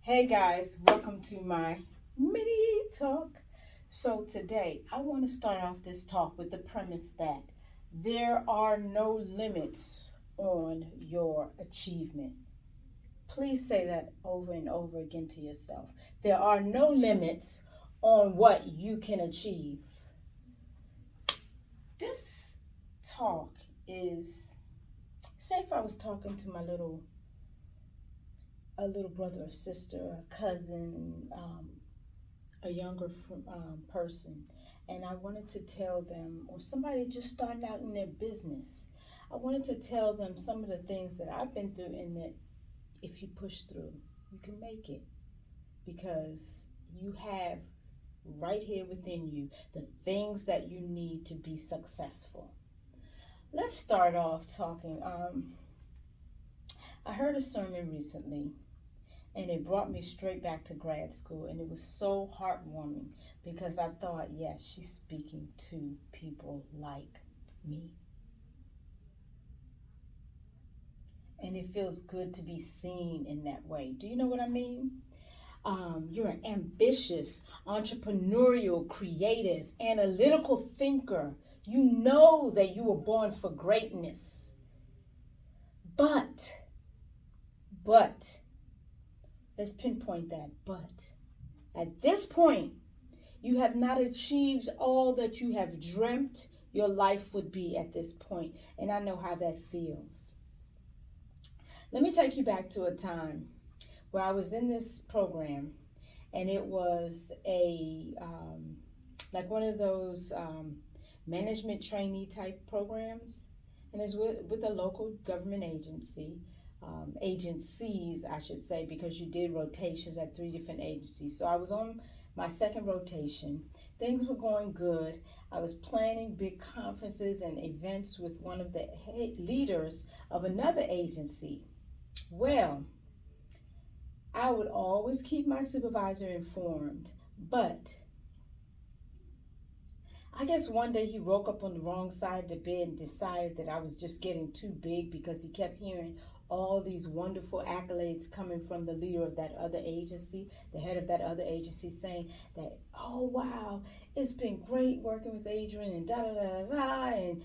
Hey guys, welcome to my mini talk. So, today I want to start off this talk with the premise that there are no limits on your achievement. Please say that over and over again to yourself. There are no limits on what you can achieve. This talk is, say, if I was talking to a little brother or sister, a cousin, a younger person, and I wanted to tell them, or somebody just starting out in their business, I wanted to tell them some of the things that I've been through, and that if you push through, you can make it, because you have right here within you the things that you need to be successful. Let's start off talking. I heard a sermon recently, and it brought me straight back to grad school, and it was so heartwarming because I thought, yes, she's speaking to people like me. And it feels good to be seen in that way. Do you know what I mean? You're an ambitious, entrepreneurial, creative, analytical thinker. You know that you were born for greatness. But, but, let's pinpoint that but. At this point, you have not achieved all that you have dreamt your life would be at this point. And I know how that feels. Let me take you back to a time where I was in this program, and it was like one of those management trainee type programs, and it's with a local government agency. Agencies, I should say, because you did rotations at three different agencies. So I was on my second rotation. Things were going good. I was planning big conferences and events with one of the leaders of another agency. Well, I would always keep my supervisor informed, but I guess one day he woke up on the wrong side of the bed and decided that I was just getting too big, because he kept hearing all these wonderful accolades coming from the leader of that other agency, the head of that other agency, saying that, oh wow, it's been great working with Adrian and da da da da, and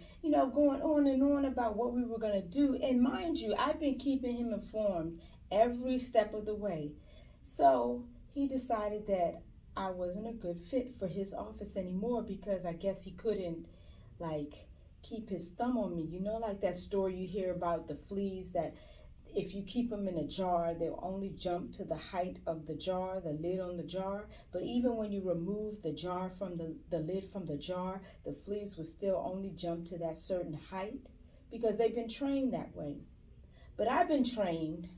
going on and on about what we were going to do. And mind you, I've been keeping him informed every step of the way. So he decided that I wasn't a good fit for his office anymore, because I guess he couldn't, like, keep his thumb on me. Like that story you hear about the fleas, that if you keep them in a jar, they'll only jump to the height of the jar, the lid on the jar. But even when you remove the jar from the lid from the jar, the fleas will still only jump to that certain height, because they've been trained that way. But I've been trained,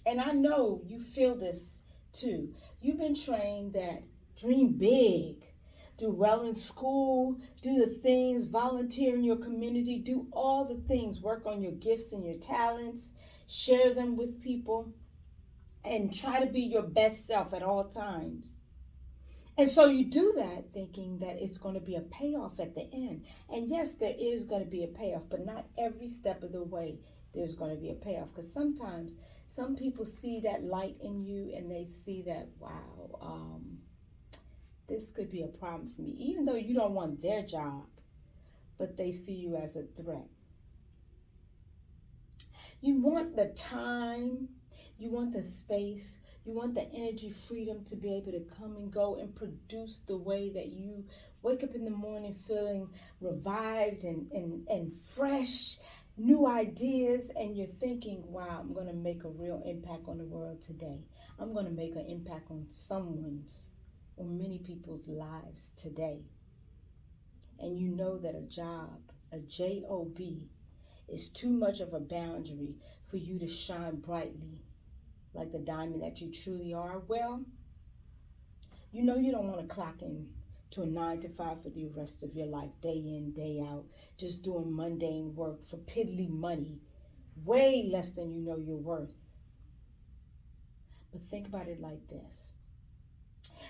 and I know you feel this too. You've been trained that dream big, do well in school, do the things, volunteer in your community, do all the things, work on your gifts and your talents, share them with people, and try to be your best self at all times. And so you do that thinking that it's going to be a payoff at the end. And yes, there is going to be a payoff, but not every step of the way there's going to be a payoff. Because sometimes some people see that light in you, and they see that, wow, this could be a problem for me, even though you don't want their job, but they see you as a threat. You want the time, you want the space, you want the energy, freedom to be able to come and go and produce the way that you wake up in the morning feeling revived and fresh, new ideas, and you're thinking, wow, I'm going to make a real impact on the world today. I'm going to make an impact on someone's or many people's lives today. And you know that a job, a job, is too much of a boundary for you to shine brightly like the diamond that you truly are. Well, you don't want to clock in to a 9 to 5 for the rest of your life, day in, day out, just doing mundane work for piddly money, way less than you know you're worth. But think about it like this.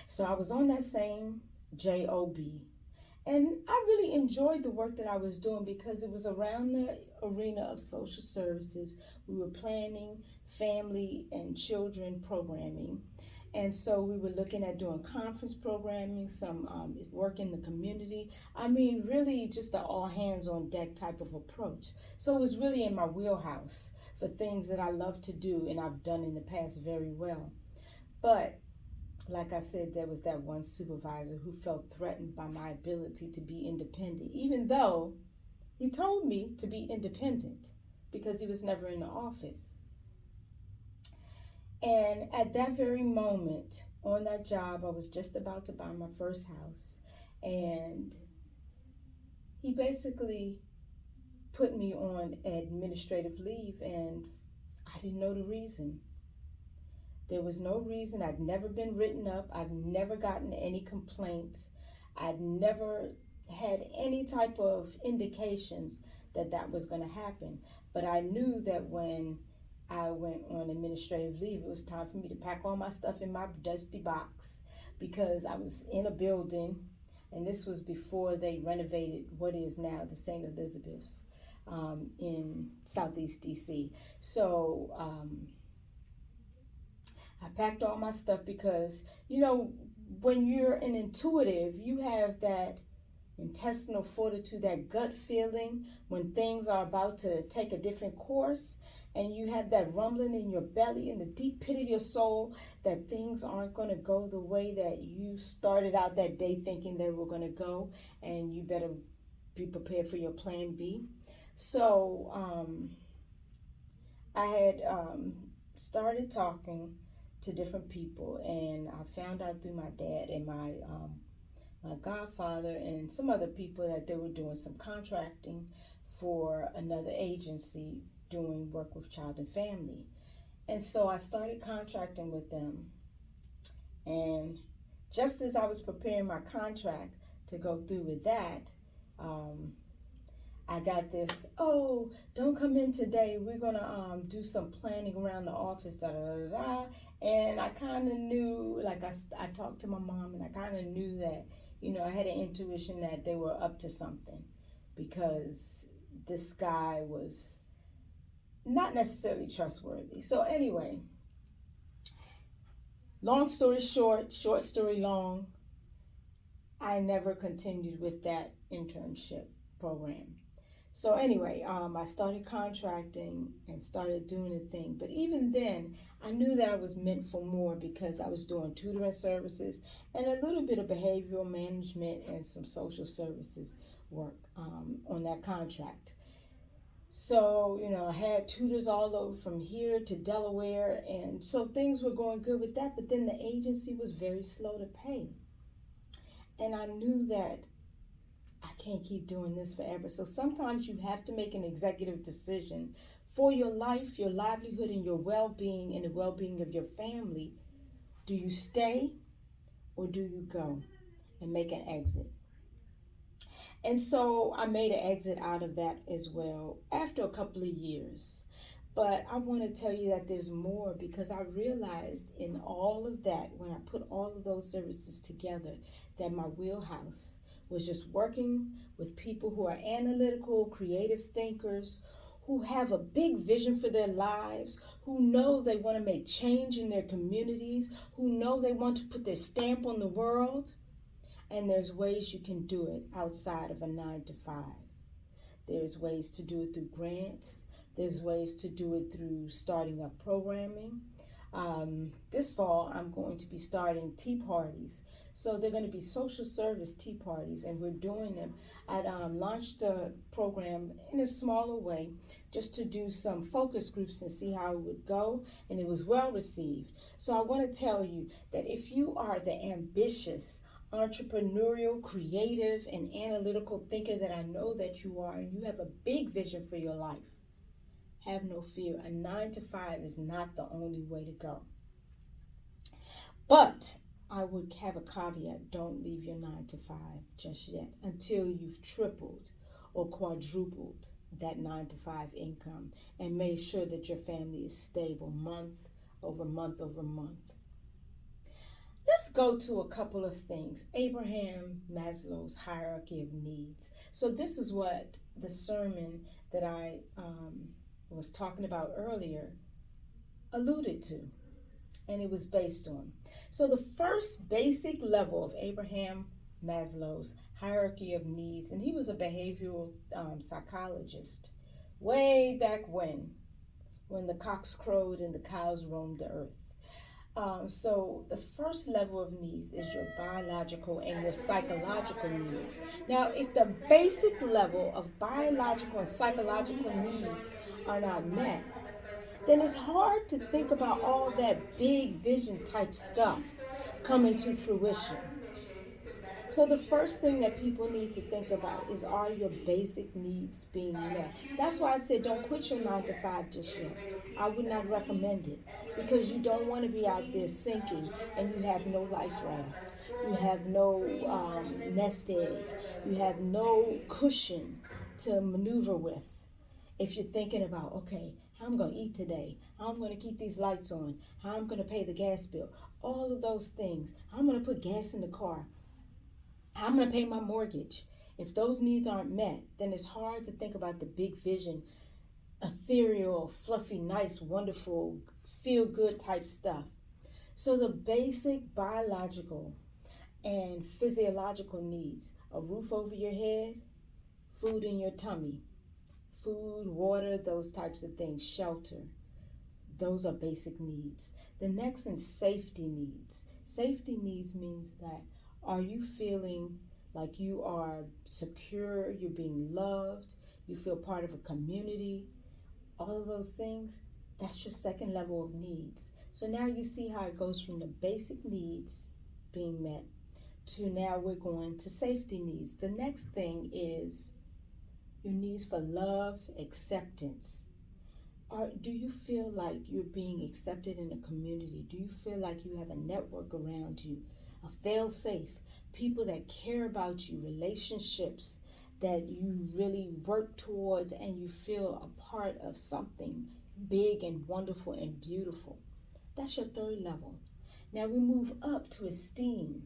So I was on that same job, and I really enjoyed the work that I was doing, because it was around the arena of social services. We were planning family and children programming. And so we were looking at doing conference programming, some work in the community. I mean, really just an all hands on deck type of approach. So it was really in my wheelhouse for things that I love to do and I've done in the past very well. But like I said, there was that one supervisor who felt threatened by my ability to be independent, even though he told me to be independent because he was never in the office. And at that very moment on that job, I was just about to buy my first house. And he basically put me on administrative leave, and I didn't know the reason. There was no reason. I'd never been written up. I'd never gotten any complaints. I'd never had any type of indications that that was going to happen. But I knew that when I went on administrative leave, it was time for me to pack all my stuff in my dusty box because I was in a building, and this was before they renovated what is now the St. Elizabeth's in Southeast DC. So I packed all my stuff because, you know, when you're an intuitive, you have that intestinal fortitude, that gut feeling when things are about to take a different course, and you have that rumbling in your belly, in the deep pit of your soul, that things aren't going to go the way that you started out that day thinking they were going to go, and you better be prepared for your plan B. So I had started talking to different people, and I found out through my dad and my godfather and some other people that they were doing some contracting for another agency doing work with child and family. And so I started contracting with them. And just as I was preparing my contract to go through with that, I got this, oh, don't come in today. We're going to do some planning around the office, da, da, da, da. And I kind of knew, like I talked to my mom, and I kind of knew that, you know, I had an intuition that they were up to something because this guy was not necessarily trustworthy. So anyway, long story short, short story long, I never continued with that internship program. So anyway, I started contracting and started doing a thing. But even then, I knew that I was meant for more because I was doing tutoring services and a little bit of behavioral management and some social services work on that contract. So, you know, I had tutors all over from here to Delaware, and so things were going good with that. But then the agency was very slow to pay. And I knew that I can't keep doing this forever. So sometimes you have to make an executive decision for your life, your livelihood, and your well-being and the well-being of your family. Do you stay or do you go and make an exit? And so I made an exit out of that as well after a couple of years. But I want to tell you that there's more, because I realized in all of that, when I put all of those services together, that my wheelhouse was just working with people who are analytical, creative thinkers, who have a big vision for their lives, who know they want to make change in their communities, who know they want to put their stamp on the world. And there's ways you can do it outside of a 9-to-5. There's ways to do it through grants. There's ways to do it through starting up programming. This fall, I'm going to be starting tea parties. So they're going to be social service tea parties, and we're doing them. I'd launched the program in a smaller way just to do some focus groups and see how it would go, and it was well received. So I want to tell you that if you are the ambitious, entrepreneurial, creative, and analytical thinker that I know that you are, and you have a big vision for your life, have no fear. A 9-to-5 is not the only way to go. But I would have a caveat: don't leave your 9-to-5 just yet until you've tripled or quadrupled that 9-to-5 income and made sure that your family is stable month over month over month. Let's go to a couple of things. Abraham Maslow's hierarchy of needs. So this is what the sermon that I was talking about earlier alluded to, and it was based on. So the first basic level of Abraham Maslow's hierarchy of needs, and he was a behavioral psychologist way back when the cocks crowed and the cows roamed the earth. So the first level of needs is your biological and your psychological needs. Now, if the basic level of biological and psychological needs are not met, then it's hard to think about all that big vision type stuff coming to fruition. So the first thing that people need to think about is, are your basic needs being met? That's why I said don't quit your 9 to 5 just yet. I would not recommend it because you don't want to be out there sinking and you have no life raft. You have no nest egg. You have no cushion to maneuver with. If you're thinking about, okay, how I'm going to eat today, how I'm going to keep these lights on, how I'm going to pay the gas bill, all of those things, how I'm going to put gas in the car, how I'm going to pay my mortgage. If those needs aren't met, then it's hard to think about the big vision, ethereal, fluffy, nice, wonderful, feel good type stuff. So the basic biological and physiological needs, a roof over your head, food in your tummy, food, water, those types of things, shelter. Those are basic needs. The next is safety needs. Safety needs means that are you feeling like you are secure, you're being loved, you feel part of a community, all of those things, that's your second level of needs. So now you see how it goes from the basic needs being met to now we're going to safety needs. The next thing is your needs for love, acceptance. Do you feel like you're being accepted in a community? Do you feel like you have a network around you, a fail-safe, people that care about you, relationships that you really work towards and you feel a part of something big and wonderful and beautiful? That's your third level. Now we move up to esteem.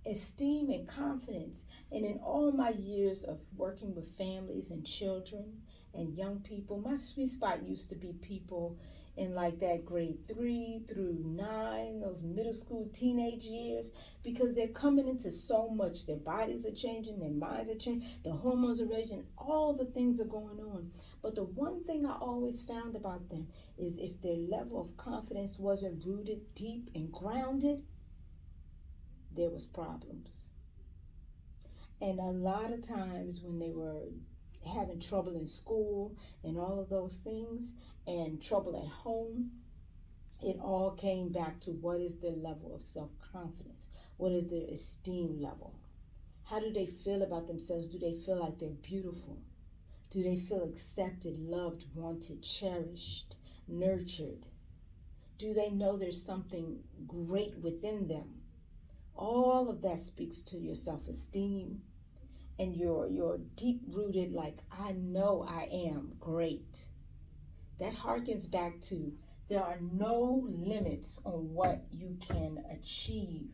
Esteem and confidence. And in all my years of working with families and children and young people, my sweet spot used to be people in like that grade 3 through 9, those middle school teenage years, because they're coming into so much. Their bodies are changing, their minds are changing, the hormones are raging, all the things are going on. But the one thing I always found about them is if their level of confidence wasn't rooted deep and grounded, there was problems. And a lot of times when they were having trouble in school and all of those things and trouble at home, it all came back to what is their level of self-confidence? What is their esteem level? How do they feel about themselves? Do they feel like they're beautiful? Do they feel accepted, loved, wanted, cherished, nurtured? Do they know there's something great within them? All of that speaks to your self-esteem and your deep-rooted, like, I know I am great. That harkens back to there are no limits on what you can achieve.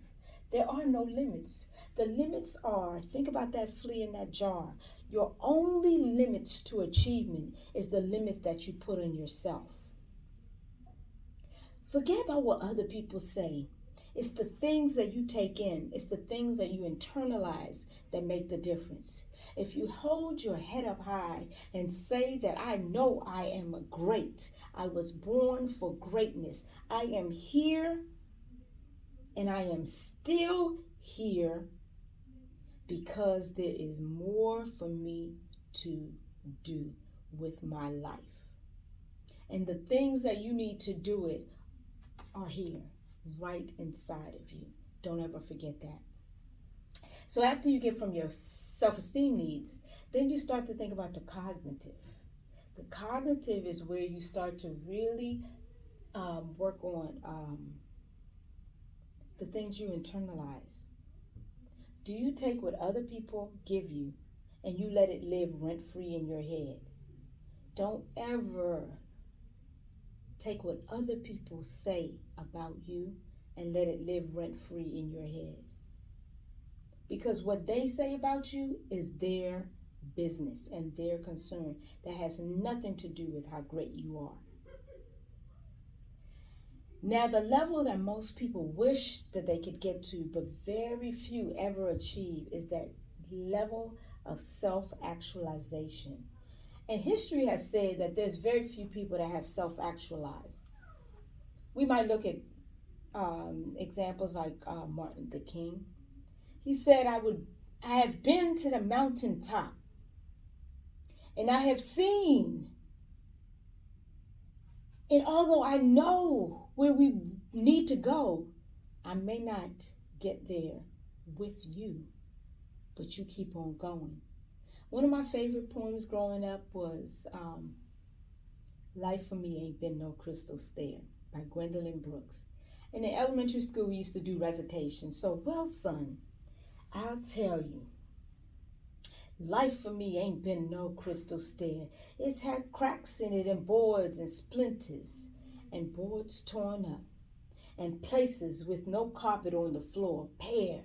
There are no limits. The limits are, think about that flea in that jar. Your only limits to achievement is the limits that you put on yourself. Forget about what other people say. It's the things that you take in. It's the things that you internalize that make the difference. If you hold your head up high and say that I know I am great, I was born for greatness, I am here and I am still here because there is more for me to do with my life. And the things that you need to do it are here, right inside of you. Don't ever forget that. So after you get from your self-esteem needs, then you start to think about the cognitive. The cognitive is where you start to really work on the things you internalize. Do you take what other people give you and you let it live rent-free in your head? Don't ever take what other people say about you and let it live rent-free in your head. Because what they say about you is their business and their concern that has nothing to do with how great you are. Now, the level that most people wish that they could get to, but very few ever achieve, is that level of self actualization. And history has said that there's very few people that have self actualized. We might look at examples like Martin Luther King. He said, I have been to the mountaintop and I have seen, and although I know where we need to go, I may not get there with you, but you keep on going. One of my favorite poems growing up was Life for Me Ain't Been No Crystal Stair by Gwendolyn Brooks. In the elementary school, we used to do recitation. So, well, son, I'll tell you, life for me ain't been no crystal stair. It's had cracks in it and boards and splinters and boards torn up and places with no carpet on the floor, bare.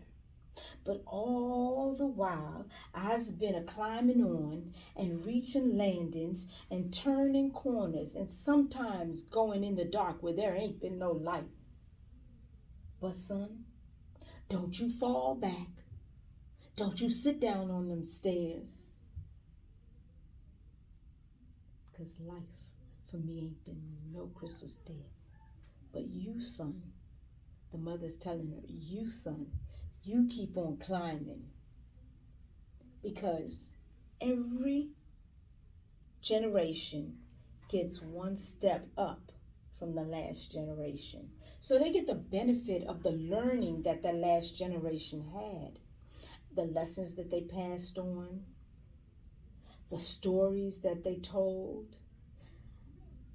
But all the while, I's been a climbing on and reaching landings and turning corners and sometimes going in the dark where there ain't been no light. But son, don't you fall back. Don't you sit down on them stairs. 'Cause life for me ain't been no crystal stair. But you, son, the mother's telling her, you, son, you keep on climbing. Because every generation gets one step up from the last generation. So they get the benefit of the learning that the last generation had. The lessons that they passed on, the stories that they told,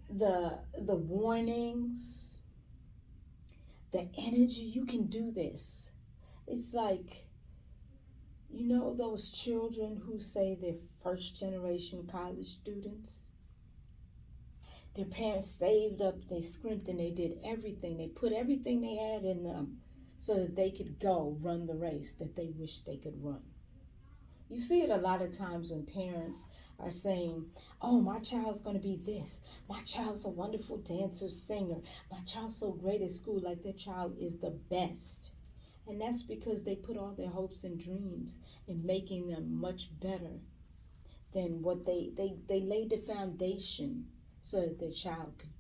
the warnings, the energy. You can do this. It's like, you know, those children who say they're first generation college students. Their parents saved up, they scrimped, and they did everything. They put everything they had in them so that they could go run the race that they wish they could run. You see it a lot of times when parents are saying, oh, my child's going to be this. My child's a wonderful dancer, singer. My child's so great at school, like their child is the best. And that's because they put all their hopes and dreams in making them much better than what they laid the foundation so that their child could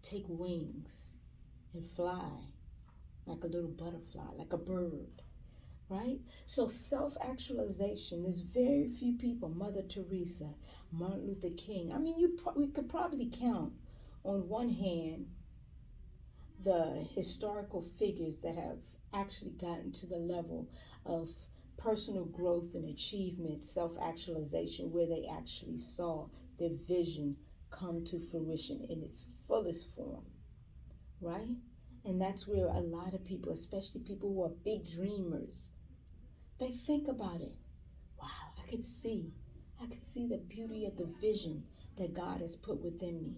take wings and fly like a little butterfly, like a bird, right? So self-actualization, there's very few people, Mother Teresa, Martin Luther King. I mean, we could probably count on one hand the historical figures that have actually gotten to the level of personal growth and achievement, self-actualization, where they actually saw their vision come to fruition in its fullest form, right? And that's where a lot of people, especially people who are big dreamers, they think about it. Wow, I could see the beauty of the vision that God has put within me.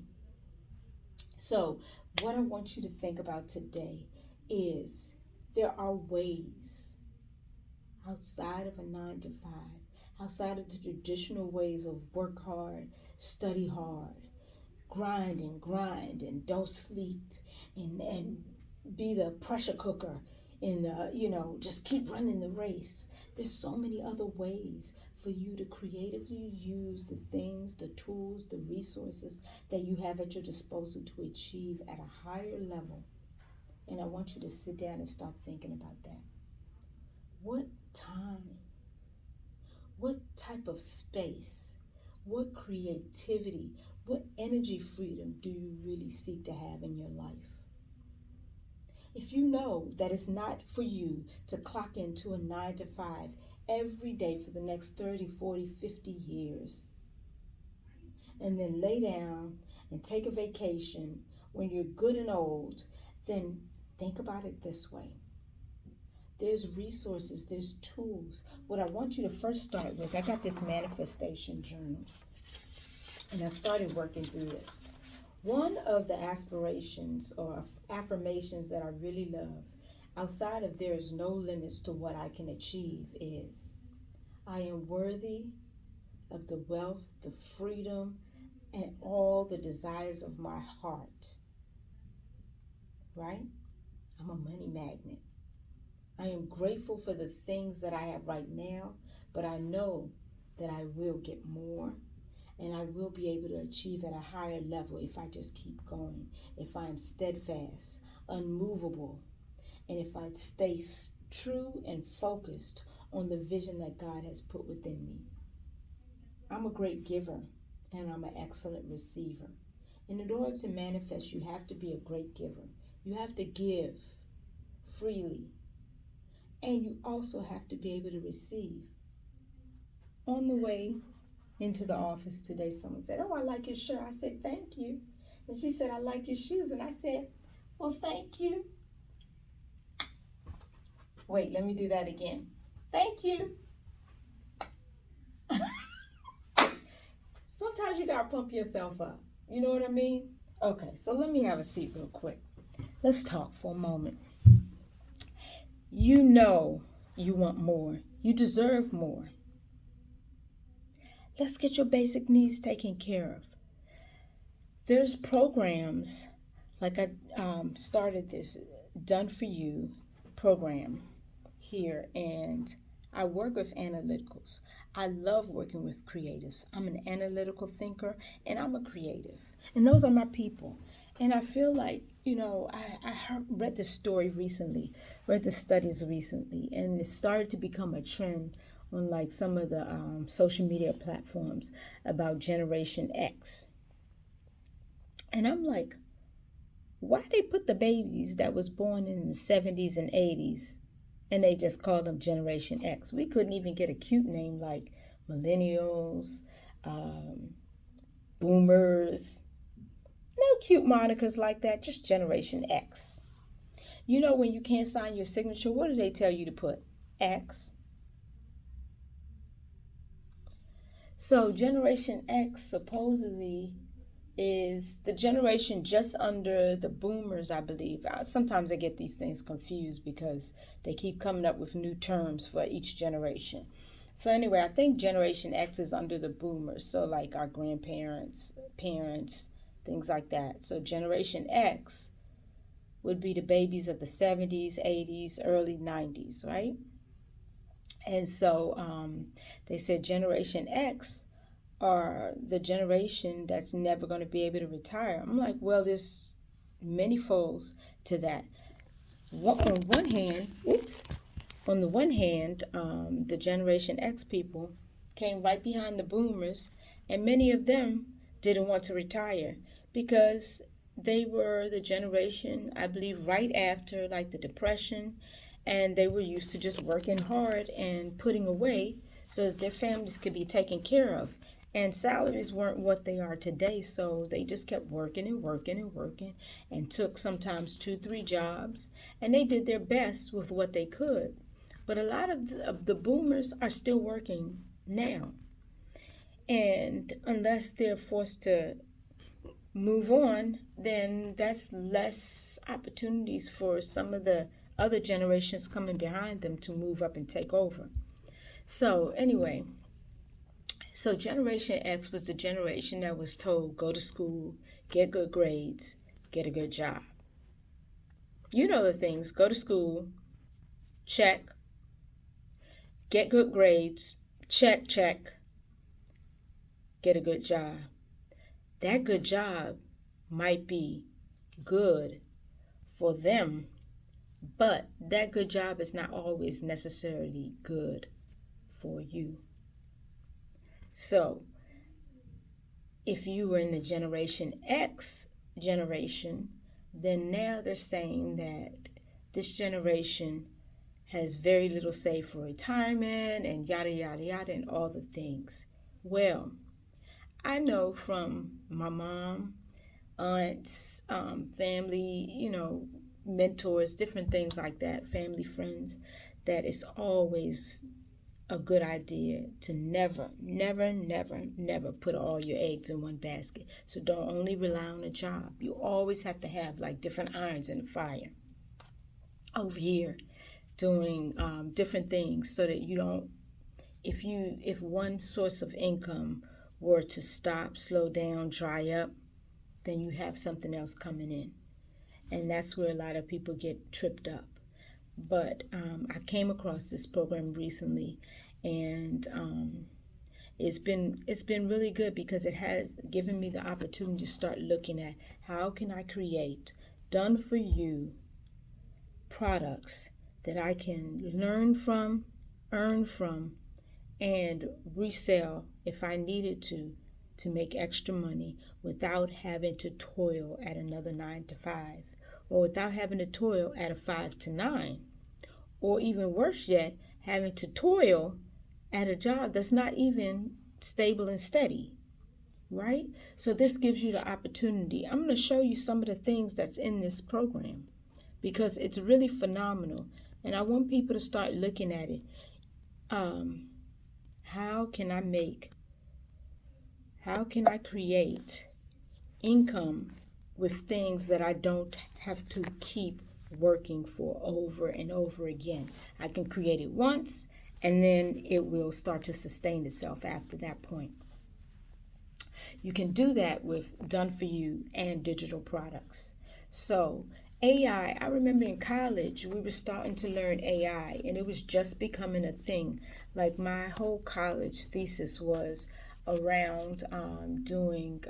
So what I want you to think about today is there are ways outside of a 9-to-5, outside of the traditional ways of work hard, study hard, grind and don't sleep and be the pressure cooker and just keep running the race. There's so many other ways for you to creatively use the things, the tools, the resources that you have at your disposal to achieve at a higher level. And I want you to sit down and start thinking about that. What time, what type of space, what creativity, what energy freedom do you really seek to have in your life? If you know that it's not for you to clock into a 9-to-5 every day for the next 30, 40, 50 years, and then lay down and take a vacation when you're good and old, then think about it this way. There's resources, there's tools. What I want you to first start with, I got this manifestation journal, and I started working through this. One of the aspirations or affirmations that I really love, outside of there's no limits to what I can achieve, is I am worthy of the wealth, the freedom, and all the desires of my heart. Right? I'm a money magnet. I am grateful for the things that I have right now, but I know that I will get more and I will be able to achieve at a higher level if I just keep going, if I am steadfast, unmovable, and if I stay true and focused on the vision that God has put within me. I'm a great giver and I'm an excellent receiver. And in order to manifest, you have to be a great giver. You have to give freely. And you also have to be able to receive. On the way into the office today, someone said, "Oh, I like your shirt." I said, "Thank you." And she said, "I like your shoes." And I said, "Well, thank you." Wait, let me do that again. Thank you. Sometimes you gotta pump yourself up. You know what I mean? Okay, so let me have a seat real quick. Let's talk for a moment. You know you want more. You deserve more. Let's get your basic needs taken care of. There's programs, like I started this Done For You program here, and I work with analyticals. I love working with creatives. I'm an analytical thinker, and I'm a creative. And those are my people. And I feel like, I read the story recently, read the studies recently, and it started to become a trend on like some of the social media platforms about Generation X. And I'm like, why they put the babies that was born in the 70s and 80s and they just called them Generation X? We couldn't even get a cute name like millennials, boomers. No cute monikers like that, just Generation X. You know, when you can't sign your signature, what do they tell you to put? X. So Generation X supposedly is the generation just under the boomers, I believe. Sometimes I get these things confused because they keep coming up with new terms for each generation. So anyway, I think Generation X is under the boomers. So like our grandparents, parents, things like that. So Generation X would be the babies of the 70s, 80s, early 90s, right? And so they said Generation X are the generation that's never going to be able to retire. I'm like, well, there's many folds to that. On the one hand, the Generation X people came right behind the boomers, and many of them didn't want to retire because they were the generation, I believe, right after like the Depression, and they were used to just working hard and putting away so that their families could be taken care of. And salaries weren't what they are today, so they just kept working and working and working and took sometimes 2-3 jobs, and they did their best with what they could. But a lot of the boomers are still working now. And unless they're forced to move on, then that's less opportunities for some of the other generations coming behind them to move up and take over. So anyway, so Generation X was the generation that was told, go to school, get good grades, get a good job. You know the things, go to school, check, get good grades, check, get a good job. That good job might be good for them, but that good job is not always necessarily good for you. So, if you were in the Generation X generation, then now they're saying that this generation has very little saved for retirement and yada, yada, yada, and all the things. Well, I know from my mom, aunts, family, mentors, different things like that, family, friends, that it's always a good idea to never put all your eggs in one basket. So don't only rely on a job. You always have to have like different irons in the fire over here doing different things so that you don't if one source of income were to stop, slow down, dry up, then you have something else coming in. And that's where a lot of people get tripped up. But I came across this program recently, and it's been really good because it has given me the opportunity to start looking at how can I create done for you products that I can learn from, earn from, and resell if I needed to make extra money without having to toil at another 9 to 5, or without having to toil at a 5 to 9, or even worse yet, having to toil at a job that's not even stable and steady, right? So this gives you the opportunity. I'm going to show you some of the things that's in this program because it's really phenomenal, and I want people to start looking at it. How can I create income with things that I don't have to keep working for over and over again? I can create it once, and then it will start to sustain itself after that point. You can do that with done for you and digital products. So AI, I remember in college, we were starting to learn AI, and it was just becoming a thing. Like my whole college thesis was around doing,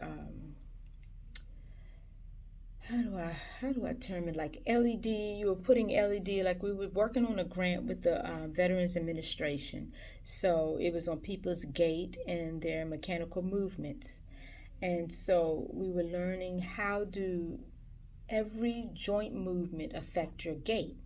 how do I term it? Like LED, you were putting LED, like we were working on a grant with the Veterans Administration. So it was on people's gait and their mechanical movements. And so we were learning how do every joint movement affect your gait.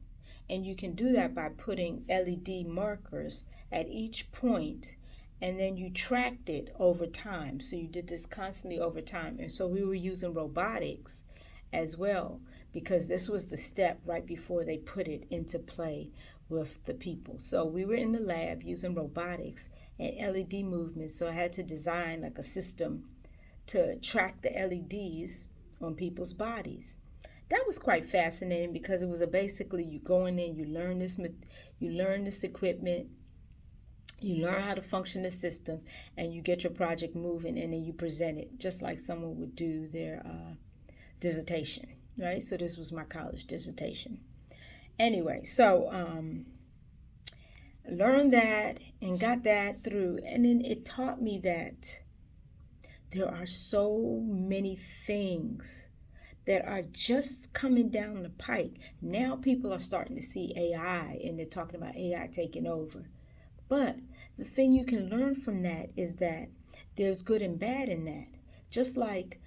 And you can do that by putting LED markers at each point, and then you tracked it over time. So you did this constantly over time. And so we were using robotics as well, because this was the step right before they put it into play with the people. So we were in the lab using robotics and LED movements. So I had to design like a system to track the LEDs on people's bodies. That was quite fascinating because it was basically you go in there, you learn this equipment, you learn how to function the system, and you get your project moving, and then you present it just like someone would do their dissertation, right? So this was my college dissertation. Anyway, so learned that and got that through, and then it taught me that there are so many things that are just coming down the pike. Now people are starting to see AI, and they're talking about AI taking over. But the thing you can learn from that is that there's good and bad in that. Just like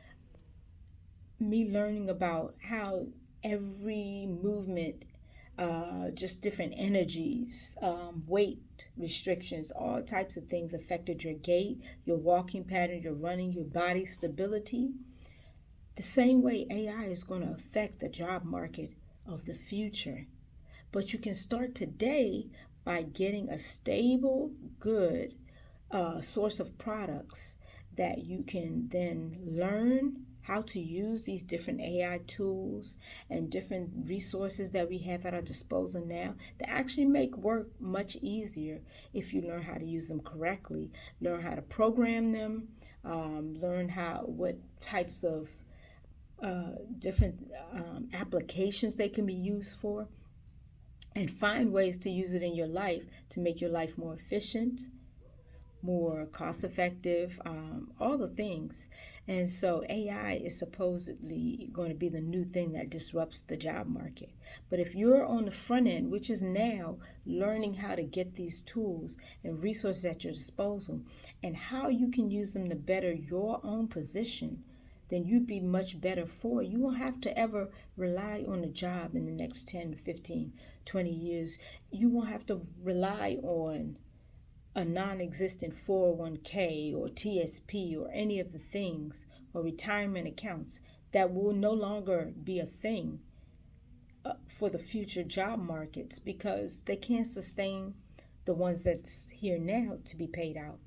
me learning about how every movement, just different energies, weight restrictions, all types of things affected your gait, your walking pattern, your running, your body stability. The same way AI is going to affect the job market of the future. But you can start today by getting a stable, good source of products that you can then learn how to use these different AI tools and different resources that we have at our disposal now that actually make work much easier if you learn how to use them correctly, learn how to program them, learn what types of different applications they can be used for, and find ways to use it in your life to make your life more efficient, more cost effective, all the things. And so AI is supposedly going to be the new thing that disrupts the job market. But if you're on the front end, which is now learning how to get these tools and resources at your disposal and how you can use them to better your own position, then you'd be much better for it. You won't have to ever rely on a job in the next 10, 15, 20 years. You won't have to rely on a non-existent 401k or TSP or any of the things, or retirement accounts that will no longer be a thing for the future job markets, because they can't sustain the ones that's here now to be paid out.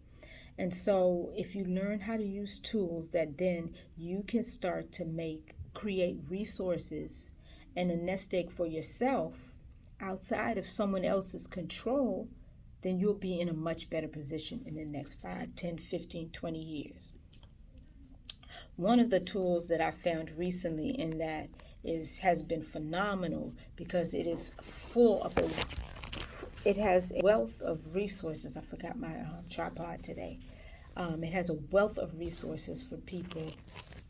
And so if you learn how to use tools that then you can start to create resources and a nest egg for yourself outside of someone else's control, then you'll be in a much better position in the next 5, 10, 15, 20 years. One of the tools that I found recently in that has been phenomenal because it is full of it has a wealth of resources. I forgot my tripod today. It has a wealth of resources for people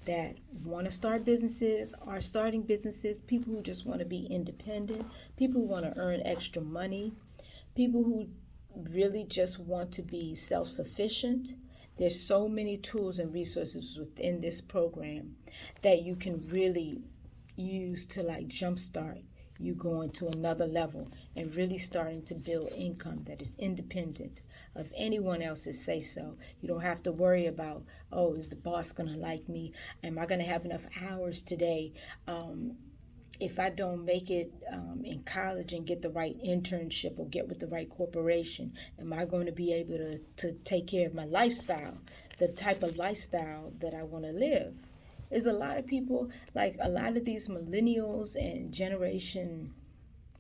that want to start businesses, are starting businesses, people who just want to be independent, people who want to earn extra money, people who really just want to be self-sufficient. There's so many tools and resources within this program that you can really use to like jumpstart you going to another level and really starting to build income that is independent of anyone else's say so. You don't have to worry about, oh, is the boss going to like me? Am I going to have enough hours today? If I don't make it in college and get the right internship or get with the right corporation, am I going to be able to take care of my lifestyle, the type of lifestyle that I want to live? There's a lot of people, like a lot of these millennials and Generation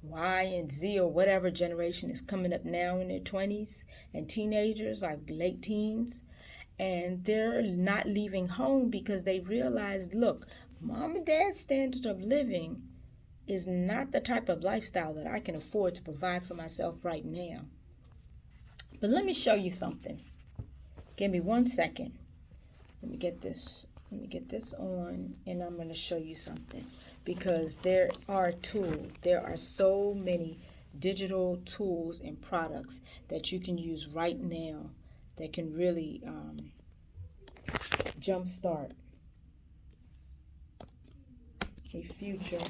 Y and Z or whatever generation is coming up now in their 20s and teenagers, like late teens, and they're not leaving home because they realize, look, mom and dad's standard of living is not the type of lifestyle that I can afford to provide for myself right now. But let me show you something. Give me 1 second. Let me get this on, and I'm going to show you something, because there are tools. There are so many digital tools and products that you can use right now that can really jumpstart a future